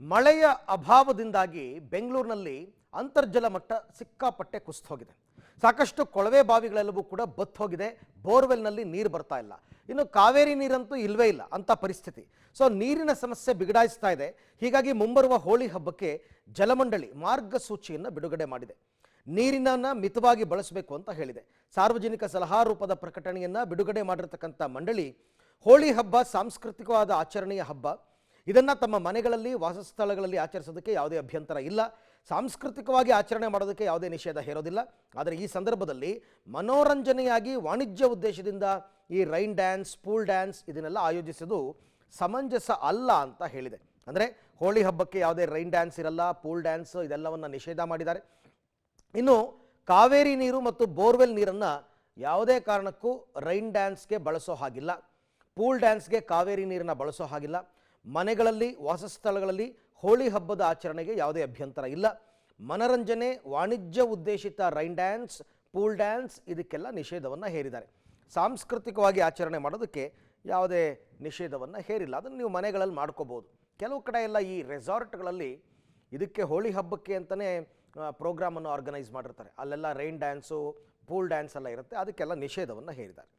ಮಳೆಯ ಅಭಾವದಿಂದಾಗಿ ಬೆಂಗಳೂರಿನಲ್ಲಿ ಅಂತರ್ಜಲ ಮಟ್ಟ ಸಿಕ್ಕಾಪಟ್ಟೆ ಕುಸಿದು ಹೋಗಿದೆ. ಸಾಕಷ್ಟು ಕೊಳವೆ ಬಾವಿಗಳೆಲ್ಲವೂ ಕೂಡ ಬತ್ತು ಹೋಗಿದೆ. ಬೋರ್ವೆಲ್ನಲ್ಲಿ ನೀರು ಬರ್ತಾ ಇಲ್ಲ. ಇನ್ನು ಕಾವೇರಿ ನೀರಂತೂ ಇಲ್ವೇ ಇಲ್ಲ ಅಂತ ಪರಿಸ್ಥಿತಿ. ಸೊ ನೀರಿನ ಸಮಸ್ಯೆ ಬಿಗಡಾಯಿಸ್ತಾ ಇದೆ. ಹೀಗಾಗಿ ಮುಂಬರುವ ಹೋಳಿ ಹಬ್ಬಕ್ಕೆ ಜಲಮಂಡಳಿ ಮಾರ್ಗಸೂಚಿಯನ್ನು ಬಿಡುಗಡೆ ಮಾಡಿದೆ. ನೀರಿನನ್ನು ಮಿತವಾಗಿ ಬಳಸಬೇಕು ಅಂತ ಹೇಳಿದೆ. ಸಾರ್ವಜನಿಕ ಸಲಹಾ ರೂಪದ ಪ್ರಕಟಣೆಯನ್ನು ಬಿಡುಗಡೆ ಮಾಡಿರತಕ್ಕಂಥ ಮಂಡಳಿ ಹೋಳಿ ಹಬ್ಬ ಸಾಂಸ್ಕೃತಿಕವಾದ ಆಚರಣೆಯ ಹಬ್ಬ. ಇದನ್ನು ತಮ್ಮ ಮನೆಗಳಲ್ಲಿ ವಾಸಸ್ಥಳಗಳಲ್ಲಿ ಆಚರಿಸೋದಕ್ಕೆ ಯಾವುದೇ ಅಭ್ಯಂತರ ಇಲ್ಲ. ಸಾಂಸ್ಕೃತಿಕವಾಗಿ ಆಚರಣೆ ಮಾಡೋದಕ್ಕೆ ಯಾವುದೇ ನಿಷೇಧ ಹೇರೋದಿಲ್ಲ. ಆದರೆ ಈ ಸಂದರ್ಭದಲ್ಲಿ ಮನೋರಂಜನೆಯಾಗಿ ವಾಣಿಜ್ಯ ಉದ್ದೇಶದಿಂದ ಈ ರೈನ್ ಡ್ಯಾನ್ಸ್, ಪೂಲ್ ಡ್ಯಾನ್ಸ್ ಇದನ್ನೆಲ್ಲ ಆಯೋಜಿಸೋದು ಸಮಂಜಸ ಅಲ್ಲ ಅಂತ ಹೇಳಿದೆ. ಅಂದರೆ ಹೋಳಿ ಹಬ್ಬಕ್ಕೆ ಯಾವುದೇ ರೈನ್ ಡ್ಯಾನ್ಸ್ ಇರಲ್ಲ, ಪೂಲ್ ಡ್ಯಾನ್ಸ್ ಇದೆಲ್ಲವನ್ನು ನಿಷೇಧ ಮಾಡಿದ್ದಾರೆ. ಇನ್ನು ಕಾವೇರಿ ನೀರು ಮತ್ತು ಬೋರ್ವೆಲ್ ನೀರನ್ನು ಯಾವುದೇ ಕಾರಣಕ್ಕೂ ರೈನ್ ಡ್ಯಾನ್ಸ್ಗೆ ಬಳಸೋ ಹಾಗಿಲ್ಲ, ಪೂಲ್ ಡ್ಯಾನ್ಸ್ಗೆ ಕಾವೇರಿ ನೀರನ್ನು ಬಳಸೋ ಹಾಗಿಲ್ಲ. ಮನೆಗಳಲ್ಲಿ ವಾಸಸ್ಥಳಗಳಲ್ಲಿ ಹೋಳಿ ಹಬ್ಬದ ಆಚರಣೆಗೆ ಯಾವುದೇ ಅಭ್ಯಂತರ ಇಲ್ಲ. ಮನರಂಜನೆ, ವಾಣಿಜ್ಯ ಉದ್ದೇಶಿತ ರೈನ್ ಡ್ಯಾನ್ಸ್, ಪೂಲ್ ಡ್ಯಾನ್ಸ್ ಇದಕ್ಕೆಲ್ಲ ನಿಷೇಧವನ್ನು ಹೇರಿದ್ದಾರೆ. ಸಾಂಸ್ಕೃತಿಕವಾಗಿ ಆಚರಣೆ ಮಾಡೋದಕ್ಕೆ ಯಾವುದೇ ನಿಷೇಧವನ್ನು ಹೇರಿಲ್ಲ. ಅದನ್ನು ನೀವು ಮನೆಗಳಲ್ಲಿ ಮಾಡ್ಕೋಬೋದು. ಕೆಲವು ಕಡೆ ಎಲ್ಲ ಈ ರೆಸಾರ್ಟ್ಗಳಲ್ಲಿ ಇದಕ್ಕೆ ಹೋಳಿ ಹಬ್ಬಕ್ಕೆ ಅಂತಲೇ ಪ್ರೋಗ್ರಾಮನ್ನು ಆರ್ಗನೈಸ್ ಮಾಡಿರ್ತಾರೆ. ಅಲ್ಲೆಲ್ಲ ರೈನ್ ಡ್ಯಾನ್ಸು, ಪೂಲ್ ಡ್ಯಾನ್ಸ್ ಎಲ್ಲ ಇರುತ್ತೆ. ಅದಕ್ಕೆಲ್ಲ ನಿಷೇಧವನ್ನು ಹೇರಿದ್ದಾರೆ.